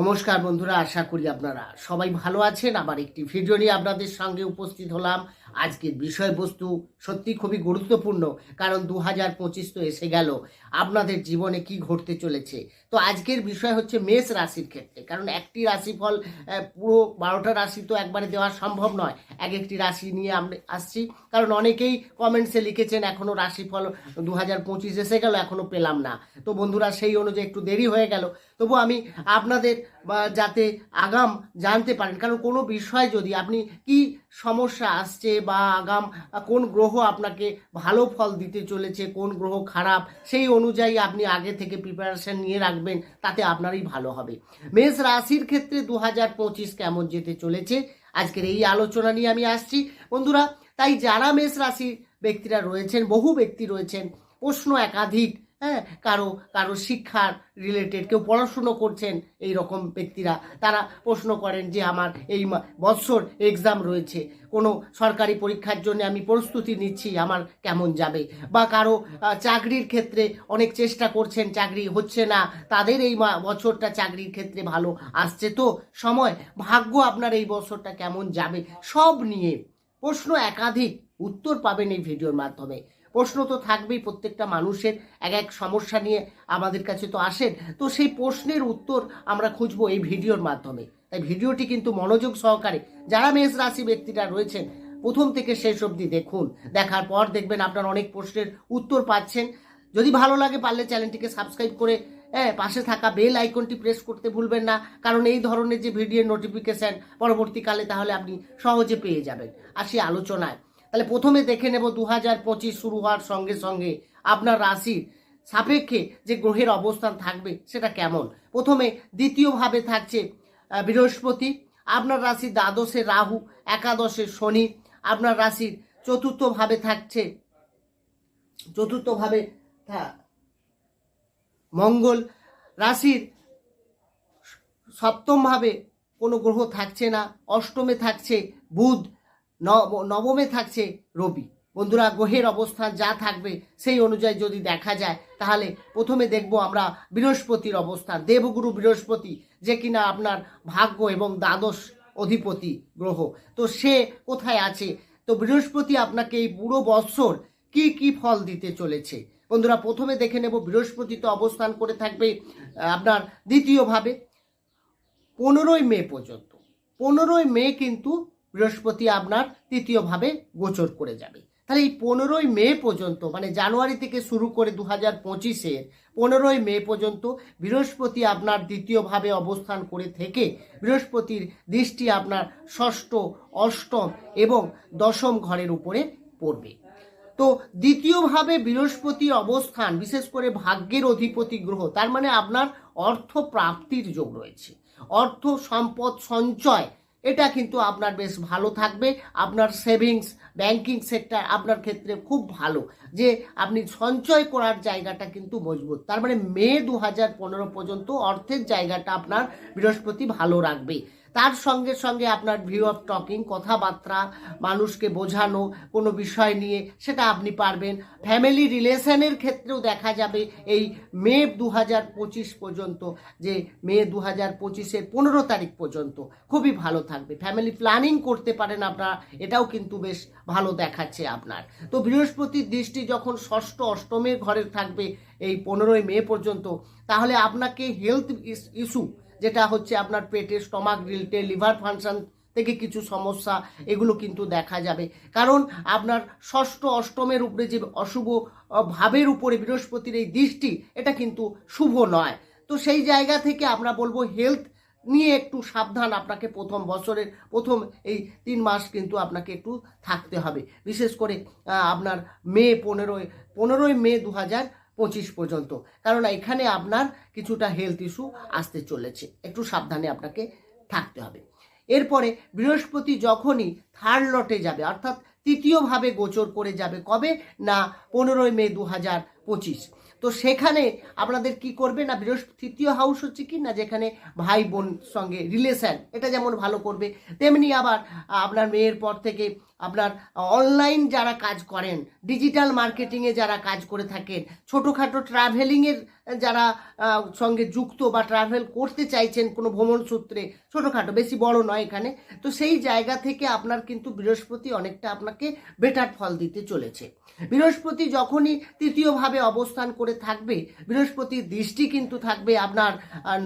নমস্কার বন্ধুরা, আশা করি আপনারা সবাই ভালো আছেন। আবার একটি ভিডিও নিয়ে আপনাদের সঙ্গে উপস্থিত হলাম। আজকের বিষয়বস্তু সত্যি খুবই গুরুত্বপূর্ণ, কারণ 2025 তো এসে গেল। আপনাদের জীবনে কি ঘটতে চলেছে, তো আজকের বিষয় হচ্ছে মেষ রাশির ক্ষেত্রে। কারণ একটি রাশিফল পুরো 12টা রাশি তো একবারে দেওয়া সম্ভব নয়। একটি রাশি নিয়ে আমরা আসছি, কারণ অনেকেই কমেন্টসে লিখেছেন এখনও রাশিফল 2025 এসে গেল, এখনও পেলাম না। তো বন্ধুরা, সেই অনুযায়ী একটু দেরি হয়ে গেল। তবু আমি আপনাদের যাতে আগাম জানতে পারেন, কারণ কোনো বিষয় যদি আপনি কি সমস্যা আসছে বা আগাম কোন গ্রহ আপনাকে ভালো ফল দিতে চলেছে, কোন গ্রহ খারাপ, সেই অনুযায়ী আপনি আগে থেকে প্রিপারেশন নিয়ে রাখবেন, তাতে আপনারই ভালো হবে। মেষ রাশির ক্ষেত্রে 2025 কেমন যেতে চলেছে, আজকের এই আলোচনা নিয়ে আমি আসছি বন্ধুরা। তাই যারা মেষ রাশির ব্যক্তিরা রয়েছেন, বহু ব্যক্তি রয়েছেন, প্রশ্ন একাধিক, কারো শিক্ষার রিলেটেড, কেউ পড়াশুনো করছেন, এই রকম ব্যক্তিরা তারা প্রশ্ন করেন যে আমার এই বৎসর এক্সাম রয়েছে, কোনো সরকারি পরীক্ষার জন্য আমি প্রস্তুতি নিচ্ছি, আমার কেমন যাবে। বা কারো চাকরির ক্ষেত্রে অনেক চেষ্টা করছেন, চাকরি হচ্ছে না, তাদের এই বছরটা চাকরির ক্ষেত্রে ভালো আসছে তো সময়, ভাগ্য আপনার এই বছরটা কেমন যাবে, সব নিয়ে প্রশ্ন একাধিক। উত্তর পাবেন এই ভিডিওর মাধ্যমে। প্রশ্ন তো থাকবেই, প্রত্যেকটা মানুষের এক এক সমস্যা নিয়ে আমাদের কাছে তো আসেন, তো সেই প্রশ্নের উত্তর আমরা খুঁজবো এই ভিডিওর মাধ্যমে। তাই ভিডিওটি কিন্তু মনোযোগ সহকারে যারা মেষ রাশি ব্যক্তিরা রয়েছেন প্রথম থেকে শেষ অবধি দেখুন। দেখার পর দেখবেন আপনার অনেক প্রশ্নের উত্তর পাচ্ছেন। যদি ভালো লাগে পারলে চ্যানেলটিকে সাবস্ক্রাইব করে পাশে থাকা বেল আইকনটি প্রেস করতে ভুলবেন না, কারণ এই ধরনের যে ভিডিওর নোটিফিকেশান পরবর্তীকালে তাহলে আপনি সহজে পেয়ে যাবেন। আসি আলোচনায়। তাহলে প্রথমে দেখে নেব 2025 শুরু হওয়ার সঙ্গে সঙ্গে আপনার রাশির সাপেক্ষে যে গ্রহের অবস্থান থাকবে সেটা কেমন। প্রথমে দ্বিতীয়ভাবে থাকছে বৃহস্পতি, আপনার রাশির দ্বাদশে রাহু, একাদশে শনি, আপনার রাশির চতুর্থভাবে থাকছে মঙ্গল, রাশির সপ্তমভাবে কোনো গ্রহ থাকছে না, অষ্টমে থাকছে বুধ, নবমে থাকছে রবি। বন্ধুরা, গ্রহের অবস্থান যা থাকবে সেই অনুযায়ী যদি দেখা যায়, তাহলে প্রথমে দেখব আমরা বৃহস্পতির অবস্থান। দেবগুরু বৃহস্পতি, যে কিনা আপনার ভাগ্য এবং দ্বাদশ অধিপতি গ্রহ, তো সে কোথায় আছে। তো বৃহস্পতি আপনাকে এই পুরো বৎসর কি কি ফল দিতে চলেছে বন্ধুরা, প্রথমে দেখে নেব। বৃহস্পতি তো অবস্থান করে থাকবে আপনার দ্বিতীয়ভাবে 15ই মে পর্যন্ত। 15ই মে কিন্তু বৃহস্পতি আপনার তৃতীয়ভাবে গোচর করে যাবে। তাহলে এই 15ই মে পর্যন্ত, মানে জানুয়ারি থেকে শুরু করে 2025-এর 15ই মে পর্যন্ত বৃহস্পতি আপনার দ্বিতীয়ভাবে অবস্থান করে থেকে বৃহস্পতির দৃষ্টি আপনার ষষ্ঠ, অষ্টম এবং দশম ঘরের উপরে পড়বে। তো দ্বিতীয়ভাবে বৃহস্পতির অবস্থান বিশেষ করে ভাগ্যের অধিপতি গ্রহ, তার মানে আপনার অর্থ প্রাপ্তির যোগ রয়েছে, অর্থ সম্পদ সঞ্চয়, এটা কিন্তু আপনার বেশ ভালো থাকবে। আপনার সেভিংস, ব্যাংকিং সেক্টর আপনার ক্ষেত্রে খুব ভালো, যে আপনি সঞ্চয় করার জায়গাটা কিন্তু মজবুত। তার মানে মে 2015 পর্যন্ত অর্থের জায়গাটা আপনার বৃহস্পতি ভালো রাখবে। তার সঙ্গে সঙ্গে আপনার ভিউ অফ টকিং, কথাবার্তা, মানুষকে বোঝানো কোনো বিষয় নিয়ে, সেটা আপনি পারবেন। ফ্যামিলি রিলেশনের ক্ষেত্রেও দেখা যাবে এই মে 2025 পর্যন্ত, যে মে 2025-এর 15 তারিখ পর্যন্ত খুবই ভালো থাকবে। ফ্যামিলি প্ল্যানিং করতে পারেন আপনারা, এটাও কিন্তু বেশ ভালো দেখাচ্ছে আপনার। তো বৃহস্পতির দৃষ্টি যখন ষষ্ঠ, অষ্টমের ঘরে থাকবে এই 15ই মে পর্যন্ত, তাহলে আপনাকে হেলথ ইস্যু, যেটা হচ্ছে আপনার পেটে, স্টমাক রিলেটেড, লিভার ফাংশন থেকে কিছু সমস্যা, এগুলো কিন্তু দেখা যাবে। কারণ আপনার ষষ্ঠ, অষ্টমের উপরে যে অশুভ ভাবের উপরে বৃহস্পতির এই দৃষ্টি, এটা কিন্তু শুভ নয়। তো সেই জায়গা থেকে আমরা বলবো হেলথ নিয়ে একটু সাবধান। আপনাকে প্রথম বছরের প্রথম এই 3 মাস কিন্তু আপনাকে একটু থাকতে হবে, বিশেষ করে আপনার মে 15ই মে 2025 পর্যন্ত, কারণ এখানে আপনার কিছুটা হেলথ ইস্যু আসতে চলেছে, একটু সাবধানে আপনাকে থাকতে হবে। এরপরে বৃহস্পতি যখনই থার্ড লটে যাবে, অর্থাৎ তৃতীয়ভাবে গোচর করে যাবে, কবে না 15ই মে 2025। তো সেখানে আপনাদের কি করবে না, বৃহস্পতি তৃতীয় হাউস হচ্ছে কি না, যেখানে ভাই বোন সঙ্গে রিলেশন, এটা যেমন ভালো করবে, তেমনি আবার আপনার মেয়ের পর থেকে আপনার অনলাইন যারা কাজ করেন, ডিজিটাল মার্কেটিংয়ে যারা কাজ করে থাকেন, ছোটোখাটো ট্রাভেলিংয়ের যারা সঙ্গে যুক্ত বা ট্রাভেল করতে চাইছেন কোনো ভ্রমণ সূত্রে, ছোটোখাটো, বেশি বড় নয় এখানে, তো সেই জায়গা থেকে আপনার কিন্তু বৃহস্পতি অনেকটা আপনাকে বেটার ফল দিতে চলেছে। বৃহস্পতি যখনই তৃতীয়ভাবে অবস্থান করে থাকবে, বৃহস্পতির দৃষ্টি কিন্তু থাকবে আপনার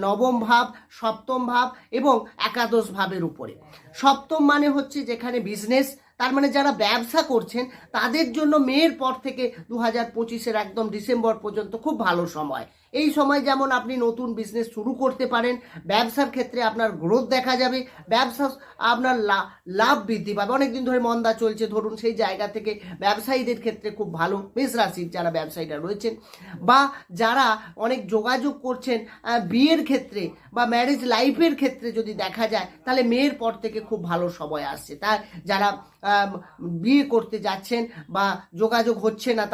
নবম ভাব, সপ্তম ভাব এবং একাদশ ভাবের উপরে। সপ্তম মানে হচ্ছে যেখানে বিজনেস, তার মানে যারা ব্যবসা করছেন তাদের জন্য মের পর থেকে 2025-এর একদম ডিসেম্বর পর্যন্ত খুব ভালো সময়। এই সময় যেমন আপনি নতুন বিজনেস শুরু করতে পারেন, ব্যবসার ক্ষেত্রে আপনার গ্রোথ দেখা যাবে, ব্যবসা আপনার লাভ বৃদ্ধি পাবে। অনেকদিন ধরে মন্দা চলছে ধরুন, সেই জায়গা থেকে ব্যবসায়ীদের ক্ষেত্রে খুব ভালো, মেষ রাশির যারা ব্যবসায়ীরা রয়েছেন বা যারা অনেক যোগাযোগ করছেন বিয়ের ক্ষেত্রে বা ম্যারেজ লাইফের ক্ষেত্রে যদি দেখা যায়, তাহলে মেয়ের পর থেকে খুব ভালো সময় আসছে। তাই যারা বিয়ে করতে যাচ্ছেন বা যোগাযোগ হচ্ছে না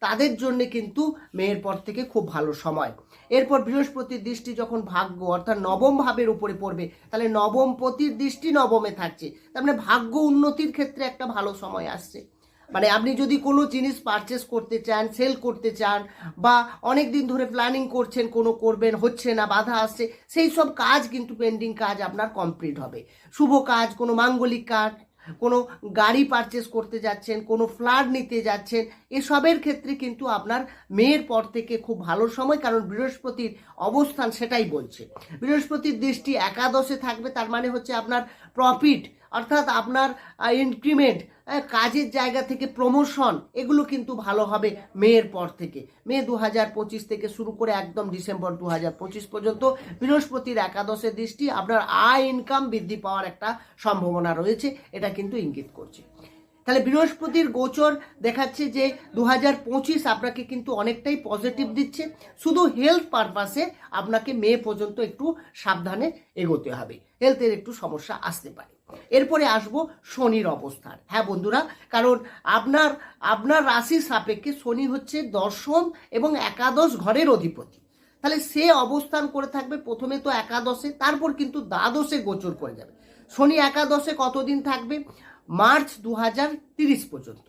তাদের জন্য কিন্তু মেয়ের পর থেকে খুব ভালো সময়। এরপর বৃহস্পতির দৃষ্টি যখন ভাগ্য অর্থাৎ নবম ভাবের উপরে পড়বে, তাহলে নবমপতির দৃষ্টি নবমে থাকছে, তার মানে ভাগ্য উন্নতির ক্ষেত্রে একটা ভালো সময় আসছে। মানে আপনি যদি কোনো জিনিস পারচেস করতে চান, সেল করতে চান বা অনেক দিন ধরে প্ল্যানিং করছেন, কোনো করবেন, হচ্ছে না, বাধা আসছে, সেই সব কাজ কিন্তু পেন্ডিং কাজ আপনার কমপ্লিট হবে। শুভ কাজ, কোনো মাঙ্গলিক কাজ, কোনো গাড়ি পারচেস করতে যাচ্ছেন, কোনো ফ্ল্যাট নিতে যাচ্ছেন, এসবের ক্ষেত্রে কিন্তু আপনার মেয়ের পর থেকে খুব ভালো সময়, কারণ বৃহস্পতির অবস্থান সেটাই বলছে। বৃহস্পতির দৃষ্টি একাদশে থাকবে, তার মানে হচ্ছে আপনার প্রফিট অর্থাৎ আপনার ইনক্রিমেন্ট, কাজের জায়গা থেকে প্রমোশন, এগুলো কিন্তু ভালো হবে মেয়ের পর থেকে। মে 2025 থেকে শুরু করে একদম ডিসেম্বর 2025 পর্যন্ত বৃহস্পতির একাদশের দৃষ্টি আপনার আয় ইনকাম বৃদ্ধি পাওয়ার একটা সম্ভাবনা রয়েছে, এটা কিন্তু ইঙ্গিত করছে। তাহলে বৃহস্পতির গোচর দেখাচ্ছে যে 2025 আপনাকে কিন্তু অনেকটাই পজিটিভ দিচ্ছে। শুধু হেলথ পারপাসে আপনাকে মে পর্যন্ত একটু সাবধানে এগোতে হবে, হেলথের একটু সমস্যা আসতে পারে। এরপরে আসবো শনির অবস্থান। হ্যাঁ বন্ধুরা, কারণ আপনার রাশির সাপেক্ষে শনি হচ্ছে দশম এবং একাদশ ঘরের অধিপতি। তাহলে সে অবস্থান করে থাকবে প্রথমে তো একাদশে, তারপর কিন্তু দ্বাদশে গোচর করে যাবে। শনি একাদশে কতদিন থাকবে? মার্চ 2030 পর্যন্ত।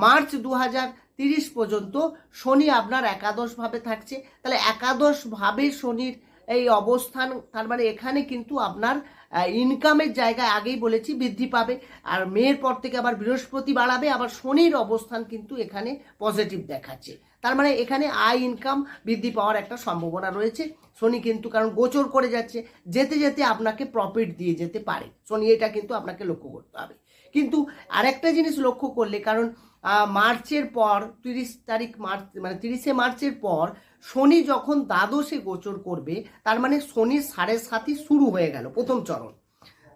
মার্চ 2030 পর্যন্ত শনি আপনার একাদশ ভাবে থাকছে। তাহলে একাদশ ভাবে শনির এই অবস্থান, তার মানে এখানে কিন্তু আপনার ইনকামের জায়গায় আগেই বলেছি বৃদ্ধি পাবে। আর মেয়ের পর থেকে আবার বৃহস্পতি বাড়াবে, আবার শনির অবস্থান কিন্তু এখানে পজিটিভ দেখাচ্ছে, তার মানে এখানে আয় ইনকাম বৃদ্ধি পাওয়ার একটা সম্ভাবনা রয়েছে। শনি কিন্তু কারণ গোচর করে যাচ্ছে, যেতে যেতে আপনাকে প্রফিট দিয়ে যেতে পারে শনি, এটা কিন্তু আপনাকে লক্ষ্য করতে হবে। কিন্তু আরেকটা জিনিস লক্ষ্য করলে, কারণ মার্চের পর 30 তারিখ মার্চ, মানে 30শে মার্চের পর শনি যখন দ্বাদশে গোচর করবে, তার মানে শনির 7.5 শুরু হয়ে গেল প্রথম চরণ।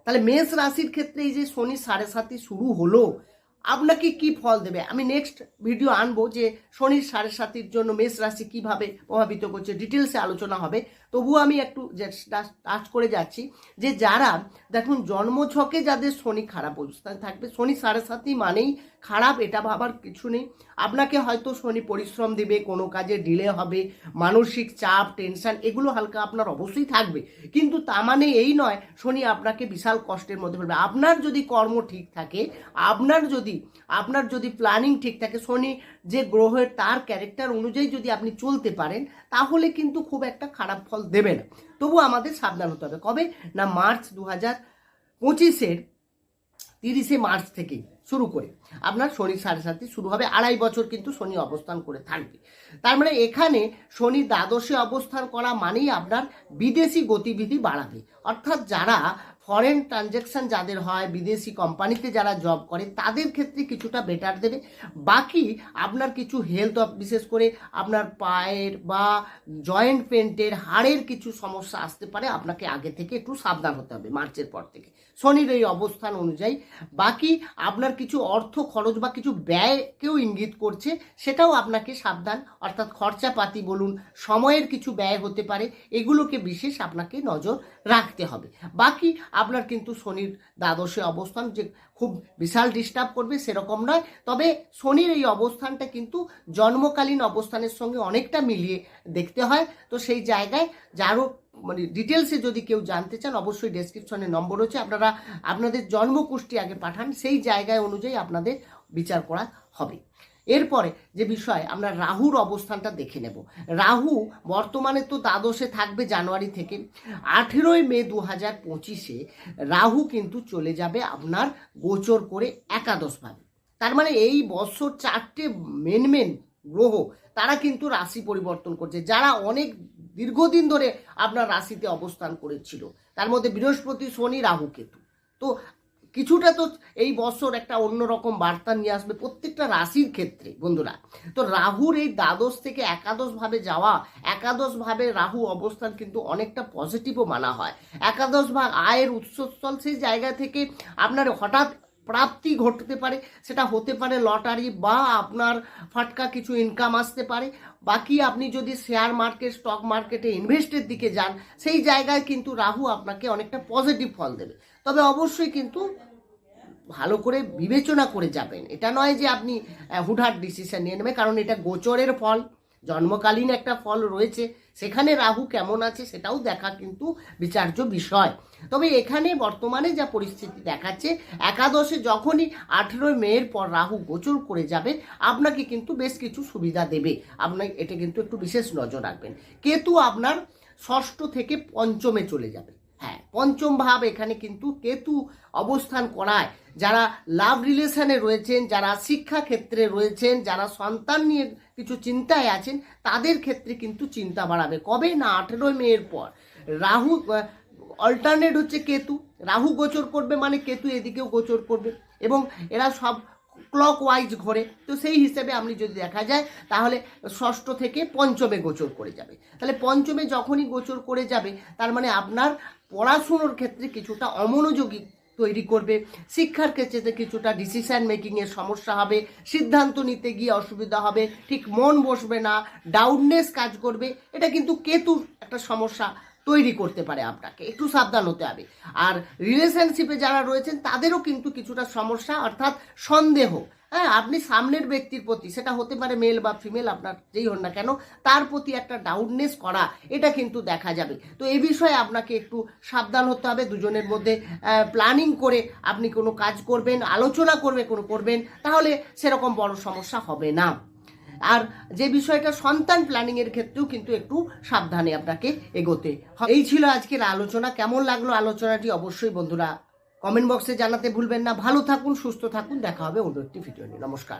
তাহলে মেষ রাশির ক্ষেত্রে এই যে শনি 7.5 শুরু হলো, আপনাকে কি ফল দেবে আমি নেক্সট ভিডিও আনবো, যে শনির 7.5 জন্য মেষ রাশি কিভাবে প্রভাবিত করছে, ডিটেলসে আলোচনা হবে। তবুও আমি একটু টাচ করে যাচ্ছি যে যারা দেখুন জন্মছকে যাদের শনি খারাপ অবস্থায় থাকবে, শনি 7.5 মানেই খারাপ, এটা ভাবার কিছু নেই। আপনাকে হয়তো শনি পরিশ্রম দেবে, কোনো কাজে ডিলে হবে, মানসিক চাপ, টেনশন, এগুলো হালকা আপনার অবশ্যই থাকবে, কিন্তু তা মানে এই নয় শনি আপনাকে বিশাল কষ্টের মধ্যে ফেলবে। আপনার যদি কর্ম ঠিক থাকে, আপনার যদি প্ল্যানিং ঠিক থাকে, শনি যে গ্রহের তার ক্যারেক্টার অনুযায়ী যদি আপনি চলতে পারেন, তাহলে কিন্তু খুব একটা খারাপ ফল দেবে না। তবু আমাদের সাবধান হতে হবে। কবে না মার্চ 2025-এর 30শে মার্চ থেকে শুরু করে আপনার শনি 7.5 শুরু হবে, 2.5 বছর কিন্তু শনি অবস্থান করে থাকবে। তার মানে এখানে শনি দ্বাদশে অবস্থান করা মানেই আপনার বিদেশি গতিবিধি বাড়াবে, অর্থাৎ যারা ফরেন ট্রানজ্যাকশন যাদের হয়, বিদেশি কোম্পানিতে যারা জব করে, তাদের ক্ষেত্রে কিছুটা বেটার দেবে। বাকি আপনার কিছু হেলথ, বিশেষ করে আপনার পায়ের বা জয়েন্ট পেন্টের, হাড়ের কিছু সমস্যা আসতে পারে, আপনাকে আগে থেকে একটু সাবধান হতে হবে মার্চের পর থেকে শনির এই অবস্থান অনুযায়ী। বাকি আপনার কিছু অর্থ খরচ বা কিছু ব্যয়কেও ইঙ্গিত করছে, সেটাও আপনাকে সাবধান, অর্থাৎ খরচাপাতি বলুন, সময়ের কিছু ব্যয় হতে পারে, এগুলোকে বিশেষ আপনাকে নজর রাখতে হবে। বাকি আপনার কিন্তু শনির দ্বাদশে অবস্থান যে খুব বিশাল ডিস্টার্ব করবে সেরকম নয়, তবে শনির এই অবস্থানটা কিন্তু জন্মকালীন অবস্থানের সঙ্গে অনেকটা মিলিয়ে দেখতে হয়। তো সেই জায়গায় যারও মানে ডিটেলসে যদি কেউ জানতে চান অবশ্যই ডেসক্রিপশনে নম্বর হচ্ছে, আপনারা আপনাদের জন্মকুষ্টি আগে পাঠান, সেই জায়গায় অনুযায়ী আপনাদের বিচার করা হবে। এরপরে যে বিষয় আমরা রাহুর অবস্থানটা দেখে নেব। রাহু বর্তমানে তো দ্বাদশে থাকবে জানুয়ারি থেকে। 18ই মে 2025 রাহু কিন্তু চলে যাবে আপনার গোচর করে একাদশভাবে। তার মানে এই বছর 4টে মেন গ্রহ তারা কিন্তু রাশি পরিবর্তন করছে, যারা অনেক দীর্ঘদিন ধরে আপনার রাশিতে অবস্থান করেছিল, তার মধ্যে বৃহস্পতি, শনি, রাহু, কেতু। তো কিছুটা তো এই বছর একটা অন্যরকম বার্তা নিয়ে আসবে প্রত্যেকটা রাশির ক্ষেত্রে বন্ধুরা। তো রাহুর এই দ্বাদশ থেকে একাদশভাবে যাওয়া, একাদশভাবে রাহু অবস্থান কিন্তু অনেকটা পজিটিভও মানা হয়। একাদশ ভাগ আয়ের উৎসস্থল, সেই জায়গা থেকে আপনার হঠাৎ প্রাপ্তি ঘটতে পারে, সেটা হতে পারে লটারি বা আপনার ফাটকা কিছু ইনকাম আসতে পারে। বাকি আপনি যদি শেয়ার মার্কেট, স্টক মার্কেটে ইনভেস্টের দিকে যান, সেই জায়গায় কিন্তু রাহু আপনাকে অনেকটা পজিটিভ ফল দেবে। তবে অবশ্যই কিন্তু ভালো করে বিবেচনা করে যাবেন, এটা নয় যে আপনি হুটহাট ডিসিশন নিয়ে নেবেন, কারণ এটা গোচরের ফল, জন্মকালীন একটা ফল রয়েছে, সেখানে রাহু কেমন আছে সেটাও দেখা কিন্তু বিচার্য বিষয়। তবে এখানে বর্তমানে যা পরিস্থিতি দেখাচ্ছে, একাদশে যখনই 18ই মের পর রাহু গোচর করে যাবে, আপনাকে কিন্তু বেশ কিছু সুবিধা দেবে। আপনার এটা কিন্তু একটু বিশেষ নজর রাখবেন। কেতু আপনার ষষ্ঠ থেকে পঞ্চমে চলে যাবে। হ্যাঁ, পঞ্চম ভাব এখানে কিন্তু কেতু অবস্থান করায় যারা লাভ রিলেশনে রয়েছেন, যারা শিক্ষা ক্ষেত্রে রয়েছেন, যারা সন্তান নিয়ে কিছু চিন্তায় আছেন, তাদের ক্ষেত্রে কিন্তু চিন্তা বাড়াবে। কবে না 18ই মের পর। রাহু অল্টারনেট হচ্ছে কেতু, রাহু গোচর করবে মানে কেতু এদিকেও গোচর করবে, এবং এরা সব ক্লক ওয়াইজ ঘোরে। তো সেই হিসেবে আপনি যদি দেখা যায় তাহলে ষষ্ঠ থেকে পঞ্চমে গোচর করে যাবে। তাহলে পঞ্চমে যখনই গোচর করে যাবে, তার মানে আপনার পড়াশুনোর ক্ষেত্রে কিছুটা অমনোযোগী তৈরি করবে, শিক্ষার ক্ষেত্রে কিছুটা ডিসিশন মেকিংয়ের সমস্যা হবে, সিদ্ধান্ত নিতে গিয়ে অসুবিধা হবে, ঠিক মন বসবে না, ডাউটনেস কাজ করবে। এটা কিন্তু কেতুর একটা সমস্যা তৈরি করতে পারে, আপনাকে একটু সাবধান হতে হবে। আর রিলেশনশিপে যারা রয়েছেন তাদেরও কিন্তু কিছুটা সমস্যা, অর্থাৎ সন্দেহ। হ্যাঁ, আপনি সামনের ব্যক্তির প্রতি, সেটা হতে পারে মেল বা ফিমেল, আপনার যেই হন না কেন, তার প্রতি একটা ডাউটনেস করা, এটা কিন্তু দেখা যাবে। তো এই বিষয়ে আপনাকে একটু সাবধান হতে হবে। দুজনের মধ্যে প্ল্যানিং করে আপনি কোনো কাজ করবেন, আলোচনা করবেন, তাহলে সেরকম বড় সমস্যা হবে না। আর যে বিষয়টা সন্তান প্ল্যানিং এর ক্ষেত্রেও কিন্তু একটু সাবধানে আপনাকে এগোতে হবে। এই ছিল আজকের আলোচনা। কেমন লাগলো আলোচনাটি অবশ্যই বন্ধুরা কমেন্ট বক্সে জানাতে ভুলবেন না। ভালো থাকুন, সুস্থ থাকুন, দেখা হবে অন্য একটি ভিডিও নিয়ে। নমস্কার।